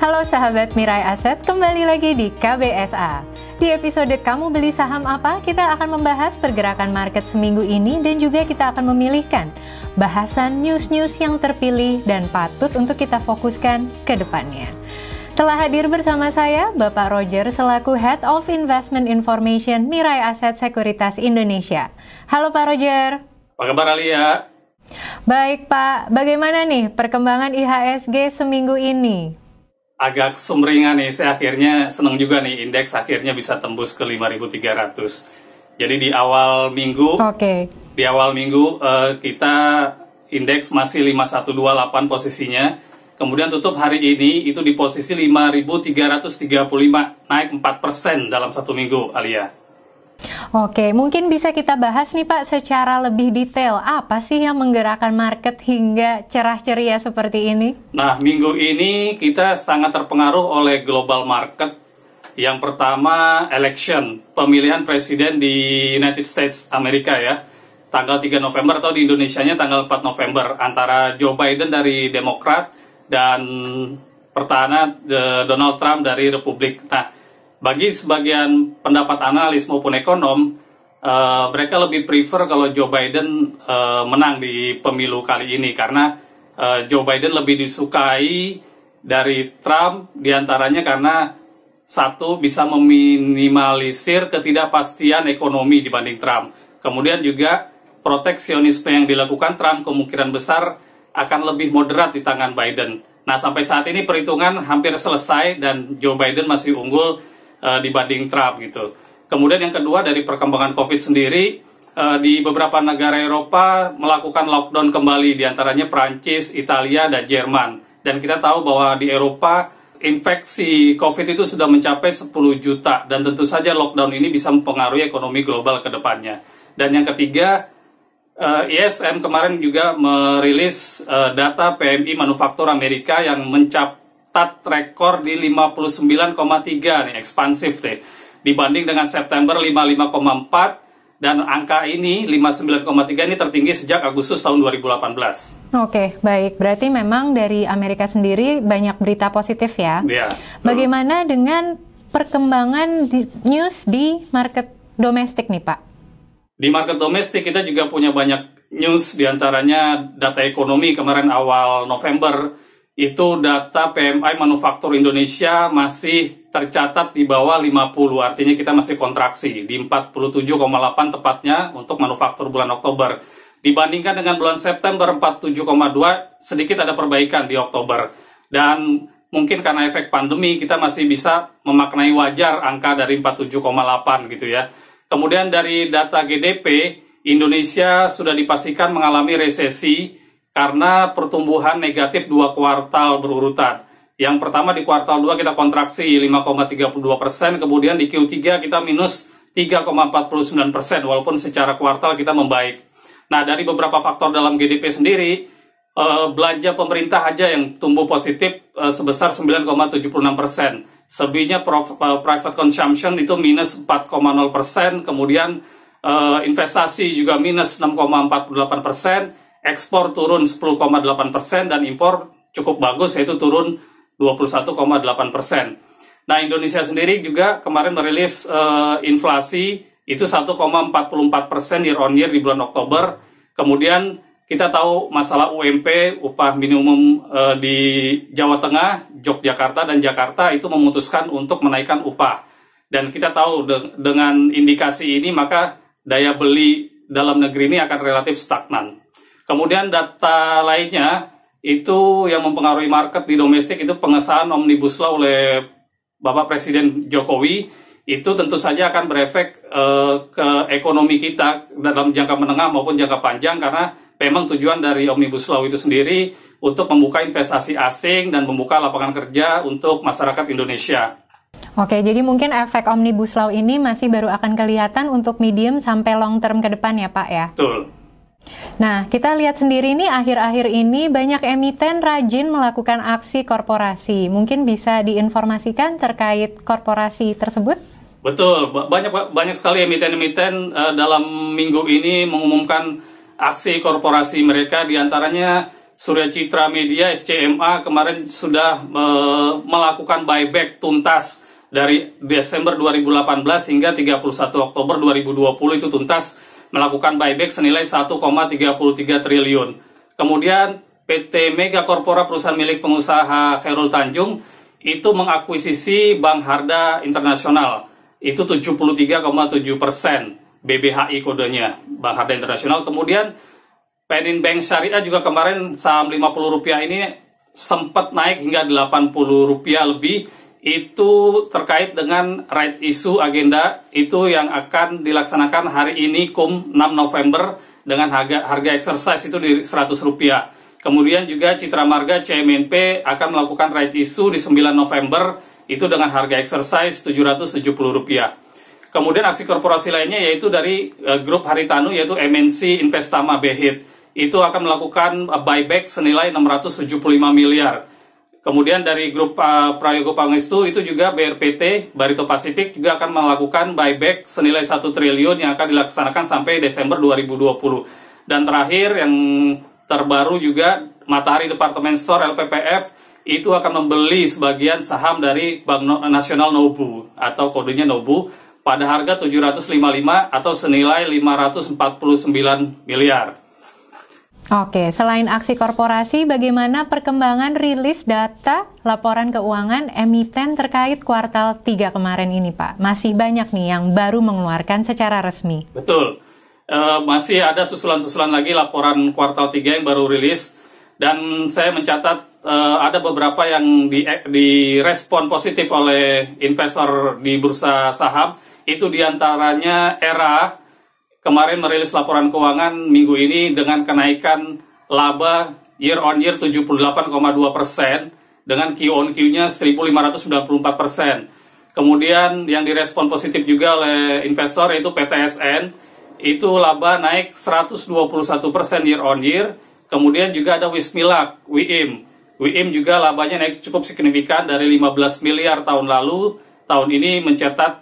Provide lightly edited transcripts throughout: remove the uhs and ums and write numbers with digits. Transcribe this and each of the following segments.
Halo sahabat Mirai Aset, kembali lagi di KBSA. Di episode Kamu Beli Saham Apa, kita akan membahas pergerakan market seminggu ini dan juga kita akan memilihkan bahasan news-news yang terpilih dan patut untuk kita fokuskan ke depannya. Telah hadir bersama saya Bapak Roger selaku Head of Investment Information Mirai Aset Sekuritas Indonesia. Halo Pak Roger. Apa kabar Alia? Baik Pak, bagaimana nih perkembangan IHSG seminggu ini? Agak sumringah nih, saya akhirnya senang juga nih indeks akhirnya bisa tembus ke 5.300. Jadi di awal minggu, kita indeks masih 5128 posisinya. Kemudian tutup hari ini itu di posisi 5.335, naik 4% dalam satu minggu, Alia. Oke, mungkin bisa kita bahas nih Pak secara lebih detail, apa sih yang menggerakkan market hingga cerah ceria seperti ini? Nah, minggu ini kita sangat terpengaruh oleh global market. Yang pertama, election, pemilihan presiden di United States Amerika ya. Tanggal 3 November atau di Indonesianya tanggal 4 November antara Joe Biden dari Demokrat dan petahana Donald Trump dari Republik. Nah, bagi sebagian pendapat analis maupun ekonom, mereka lebih prefer kalau Joe Biden menang di pemilu kali ini karena Joe Biden lebih disukai dari Trump diantaranya karena satu bisa meminimalisir ketidakpastian ekonomi dibanding Trump. Kemudian juga proteksionisme yang dilakukan Trump kemungkinan besar akan lebih moderat di tangan Biden. Nah, sampai saat ini perhitungan hampir selesai dan Joe Biden masih unggul dibanding Trump gitu. Kemudian yang kedua dari perkembangan COVID sendiri, di beberapa negara Eropa melakukan lockdown kembali, diantaranya Prancis, Italia, dan Jerman. Dan kita tahu bahwa di Eropa infeksi COVID itu sudah mencapai 10 juta dan tentu saja lockdown ini bisa mempengaruhi ekonomi global ke depannya. Dan yang ketiga, ISM kemarin juga merilis data PMI manufaktur Amerika yang mencapai rekor di 59,3 nih, ekspansif deh. Dibanding dengan September 55,4 dan angka ini 59,3 ini tertinggi sejak Agustus tahun 2018. Oke, baik. Berarti memang dari Amerika sendiri banyak berita positif ya. Iya. Bagaimana dengan perkembangan news di market domestik nih, Pak? Di market domestik kita juga punya banyak news, diantaranya data ekonomi kemarin awal November. Itu data PMI manufaktur Indonesia masih tercatat di bawah 50, artinya kita masih kontraksi di 47,8 tepatnya untuk manufaktur bulan Oktober. Dibandingkan dengan bulan September 47,2, sedikit ada perbaikan di Oktober. Dan mungkin karena efek pandemi kita masih bisa memaknai wajar angka dari 47,8 gitu ya. Kemudian dari data GDP, Indonesia sudah dipastikan mengalami resesi karena pertumbuhan negatif 2 kuartal berurutan. Yang pertama di kuartal 2 kita kontraksi 5,32%, kemudian di Q3 kita minus 3,49%, walaupun secara kuartal kita membaik. Nah, dari beberapa faktor dalam GDP sendiri, belanja pemerintah aja yang tumbuh positif sebesar 9,76%. Selebihnya private consumption itu minus 4,0%, kemudian investasi juga minus 6,48%, ekspor turun 10,8% dan impor cukup bagus yaitu turun 21,8%. Nah, Indonesia sendiri juga kemarin merilis inflasi itu 1,44% year on year di bulan Oktober. Kemudian kita tahu masalah UMP, upah minimum di Jawa Tengah, Yogyakarta dan Jakarta itu memutuskan untuk menaikkan upah. Dan kita tahu dengan indikasi ini maka daya beli dalam negeri ini akan relatif stagnan. Kemudian data lainnya itu yang mempengaruhi market di domestik itu pengesahan Omnibus Law oleh Bapak Presiden Jokowi itu tentu saja akan berefek ke ekonomi kita dalam jangka menengah maupun jangka panjang karena memang tujuan dari Omnibus Law itu sendiri untuk membuka investasi asing dan membuka lapangan kerja untuk masyarakat Indonesia. Oke, jadi mungkin efek Omnibus Law ini masih baru akan kelihatan untuk medium sampai long term ke depan ya Pak ya? Betul. Nah, kita lihat sendiri nih akhir-akhir ini banyak emiten rajin melakukan aksi korporasi. Mungkin bisa diinformasikan terkait korporasi tersebut? Betul, banyak sekali emiten-emiten dalam minggu ini mengumumkan aksi korporasi mereka, diantaranya Surya Citra Media SCMA kemarin sudah melakukan buyback tuntas dari Desember 2018 hingga 31 Oktober 2020 itu tuntas melakukan buyback senilai 1,33 triliun. Kemudian PT Mega Corpora perusahaan milik pengusaha Khairul Tanjung itu mengakuisisi Bank Harda Internasional. Itu 73,7%, BBHI kodenya, Bank Harda Internasional. Kemudian Penin Bank Syariah juga kemarin saham Rp50 ini sempat naik hingga Rp80 lebih. Itu terkait dengan right issue agenda itu yang akan dilaksanakan hari ini KUM 6 November dengan harga exercise itu di Rp100. Kemudian juga Citra Marga CMNP akan melakukan right issue di 9 November itu dengan harga exercise Rp770. Kemudian aksi korporasi lainnya yaitu dari grup Haritanu yaitu MNC Investama Behit. Itu akan melakukan buyback senilai 675 miliar. Kemudian dari grup Prayogo Pangestu itu juga BRPT, Barito Pasifik juga akan melakukan buyback senilai 1 triliun yang akan dilaksanakan sampai Desember 2020. Dan terakhir yang terbaru juga Matahari Department Store LPPF itu akan membeli sebagian saham dari Bank Nasional Nobu atau kodenya Nobu pada harga 755 atau senilai 549 miliar. Oke, selain aksi korporasi, bagaimana perkembangan rilis data laporan keuangan emiten terkait kuartal 3 kemarin ini, Pak? Masih banyak nih yang baru mengeluarkan secara resmi. Betul. Masih ada susulan-susulan lagi laporan kuartal 3 yang baru rilis. Dan saya mencatat ada beberapa yang direspon positif oleh investor di bursa saham. Itu diantaranya ERA. Kemarin merilis laporan keuangan minggu ini dengan kenaikan laba year on year 78,2% dengan Q on Q-nya 1.594%. Kemudian yang direspon positif juga oleh investor yaitu PTSN, itu laba naik 121% year on year. Kemudian juga ada Wismilak, WIM juga labanya naik cukup signifikan dari 15 miliar tahun lalu, tahun ini mencetak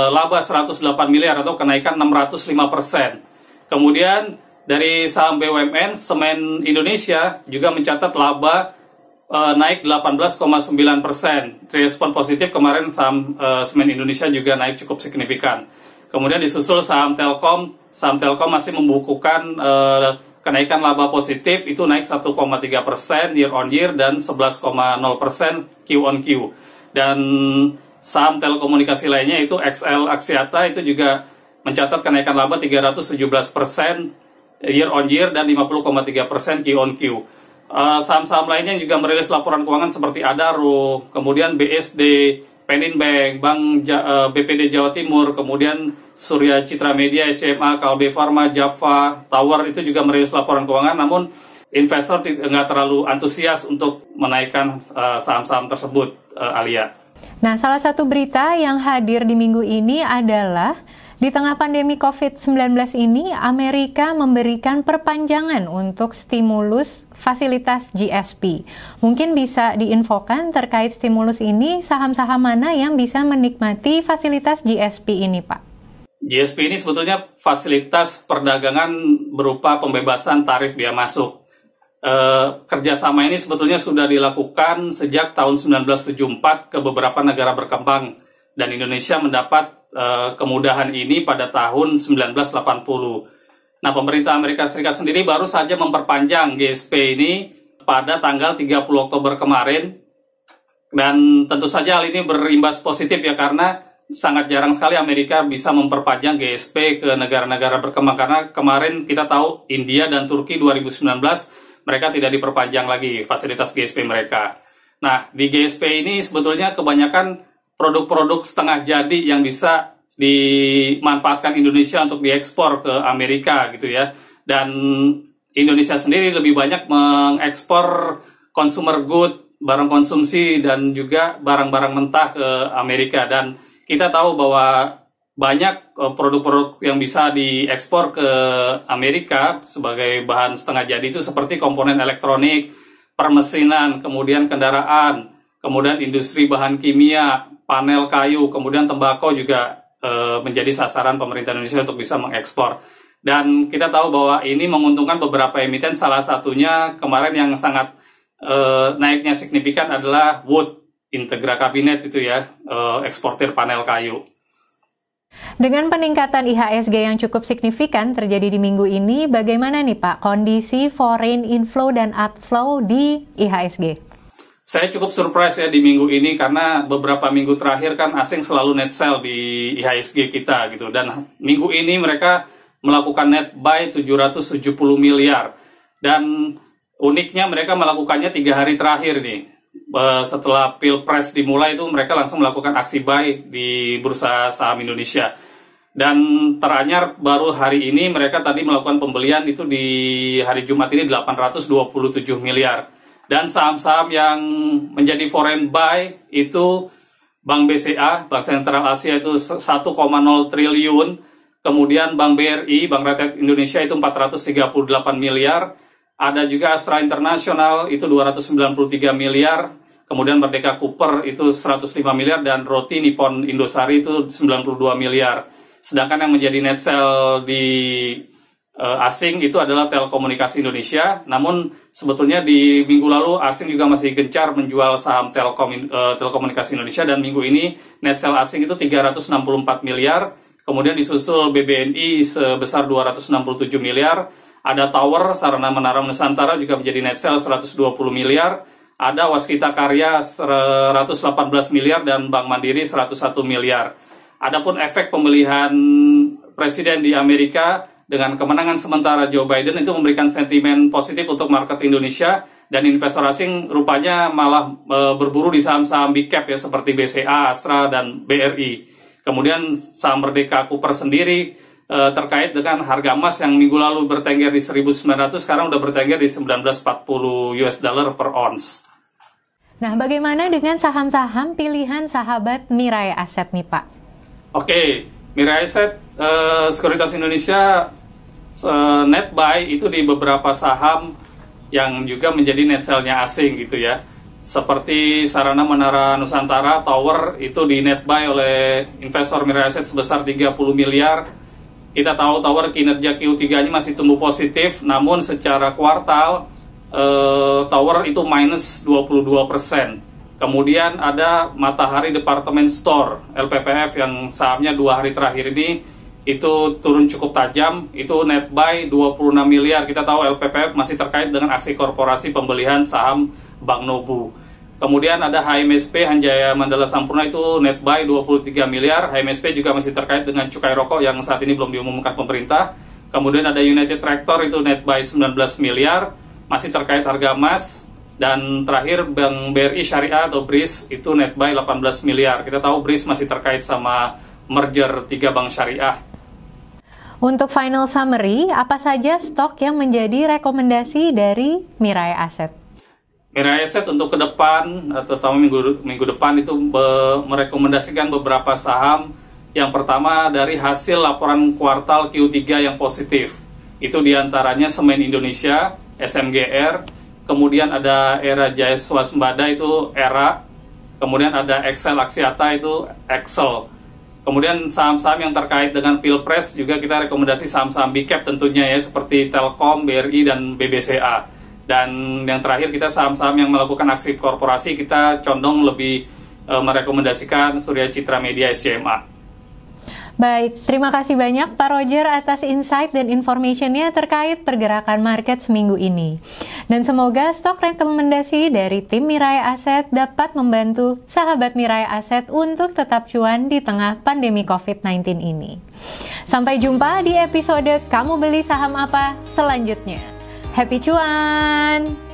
laba 108 miliar atau kenaikan 605%. Kemudian dari saham BUMN, Semen Indonesia juga mencatat laba naik 18,9%. Respon positif kemarin saham Semen Indonesia juga naik cukup signifikan. Kemudian disusul saham Telkom masih membukukan kenaikan laba positif itu naik 1,3% year on year dan 11,0% Q on Q. Dan saham telekomunikasi lainnya itu XL Axiata itu juga mencatat kenaikan laba 317% year on year dan 50,3% Q on Q. Saham-saham lainnya juga merilis laporan keuangan seperti Adaro, kemudian BSD, Penin Bank, BPD Jawa Timur, kemudian Surya Citra Media, SCMA, Kalbe Pharma, Java, Tower itu juga merilis laporan keuangan, namun investor nggak terlalu antusias untuk menaikkan saham-saham tersebut, Alia. Nah, salah satu berita yang hadir di minggu ini adalah di tengah pandemi COVID-19 ini, Amerika memberikan perpanjangan untuk stimulus fasilitas GSP. Mungkin bisa diinfokan terkait stimulus ini, saham-saham mana yang bisa menikmati fasilitas GSP ini, Pak? GSP ini sebetulnya fasilitas perdagangan berupa pembebasan tarif bea masuk. Kerjasama ini sebetulnya sudah dilakukan sejak tahun 1974 ke beberapa negara berkembang dan Indonesia mendapat kemudahan ini pada tahun 1980. Nah, pemerintah Amerika Serikat sendiri baru saja memperpanjang GSP ini pada tanggal 30 Oktober kemarin dan tentu saja hal ini berimbas positif ya karena sangat jarang sekali Amerika bisa memperpanjang GSP ke negara-negara berkembang karena kemarin kita tahu India dan Turki 2019 mereka tidak diperpanjang lagi fasilitas GSP mereka. Nah, di GSP ini sebetulnya kebanyakan produk-produk setengah jadi yang bisa dimanfaatkan Indonesia untuk diekspor ke Amerika gitu ya. Dan Indonesia sendiri lebih banyak mengekspor consumer good, barang konsumsi dan juga barang-barang mentah ke Amerika. Dan kita tahu bahwa banyak produk-produk yang bisa diekspor ke Amerika sebagai bahan setengah jadi itu seperti komponen elektronik, permesinan, kemudian kendaraan, kemudian industri bahan kimia, panel kayu, kemudian tembakau juga menjadi sasaran pemerintah Indonesia untuk bisa mengekspor. Dan kita tahu bahwa ini menguntungkan beberapa emiten, salah satunya kemarin yang sangat naiknya signifikan adalah Wood, Integra Cabinet itu ya, eksportir panel kayu. Dengan peningkatan IHSG yang cukup signifikan terjadi di minggu ini, bagaimana nih Pak kondisi foreign inflow dan outflow di IHSG? Saya cukup surprise ya di minggu ini karena beberapa minggu terakhir kan asing selalu net sell di IHSG kita gitu, dan minggu ini mereka melakukan net buy 770 miliar, dan uniknya mereka melakukannya 3 hari terakhir nih. Setelah Pilpres dimulai itu mereka langsung melakukan aksi buy di bursa saham Indonesia. Dan teranyar baru hari ini mereka tadi melakukan pembelian itu di hari Jumat ini 827 miliar. Dan saham-saham yang menjadi foreign buy itu Bank BCA, Bank Sentral Asia itu 1,0 triliun. Kemudian Bank BRI, Bank Rakyat Indonesia itu 438 miliar. Ada juga Astra International itu 293 miliar. Kemudian Merdeka Cooper itu 105 miliar. Dan Roti Nippon Indosari itu 92 miliar. Sedangkan yang menjadi net sell di asing itu adalah Telekomunikasi Indonesia. Namun sebetulnya di minggu lalu asing juga masih gencar menjual saham Telekomunikasi Indonesia. Dan minggu ini net sell asing itu 364 miliar. Kemudian disusul BBNI sebesar 267 miliar. Ada Tower, Sarana Menara Nusantara juga menjadi net sell 120 miliar. Ada Waskita Karya 118 miliar dan Bank Mandiri 101 miliar. Adapun efek pemilihan presiden di Amerika dengan kemenangan sementara Joe Biden itu memberikan sentimen positif untuk market Indonesia, dan investor asing rupanya malah berburu di saham-saham big cap ya seperti BCA, Astra, dan BRI. Kemudian saham Merdeka Cooper sendiri terkait dengan harga emas yang minggu lalu bertengger di 1.900, sekarang udah bertengger di 1940 US dollar per ounce. Nah, bagaimana dengan saham-saham pilihan sahabat Mirae Asset nih Pak? Oke, Mirae Asset, Sekuritas Indonesia net buy itu di beberapa saham yang juga menjadi net sell-nya asing gitu ya. Seperti Sarana Menara Nusantara, Tower, itu di net buy oleh investor Mirae Asset sebesar 30 miliar. Kita tahu Tower kinerja Q3-nya masih tumbuh positif, namun secara kuartal Tower itu minus 22%. Kemudian ada Matahari Department Store, LPPF, yang sahamnya 2 hari terakhir ini itu turun cukup tajam, itu net buy 26 miliar. Kita tahu LPPF masih terkait dengan aksi korporasi pembelian saham Bank Nobu. Kemudian ada HMSP, Hanjaya Mandala Sampurna, itu net buy 23 miliar. HMSP juga masih terkait dengan cukai rokok yang saat ini belum diumumkan pemerintah. Kemudian ada United Tractor, itu net buy 19 miliar, masih terkait harga emas. Dan terakhir Bank BRI Syariah atau BRIS itu net buy 18 miliar. Kita tahu BRIS masih terkait sama merger 3 bank syariah. Untuk final summary, apa saja stok yang menjadi rekomendasi dari Mirae Asset? Mirae Asset untuk ke depan, terutama minggu depan itu merekomendasikan beberapa saham. Yang pertama dari hasil laporan kuartal Q3 yang positif. Itu diantaranya Semen Indonesia, SMGR, kemudian ada Era Jaya Swasembada itu ERA, kemudian ada Excel Axiata itu Excel. Kemudian saham-saham yang terkait dengan Pilpres juga kita rekomendasi saham-saham big cap tentunya ya, seperti Telkom, BRI, dan BBCA. Dan yang terakhir kita saham-saham yang melakukan aksi korporasi, kita condong lebih merekomendasikan Surya Citra Media SCMA. Baik, terima kasih banyak Pak Roger atas insight dan information-nya terkait pergerakan market seminggu ini. Dan semoga stok rekomendasi dari tim Mirae Asset dapat membantu sahabat Mirae Asset untuk tetap cuan di tengah pandemi COVID-19 ini. Sampai jumpa di episode Kamu Beli Saham Apa selanjutnya. Happy cuan!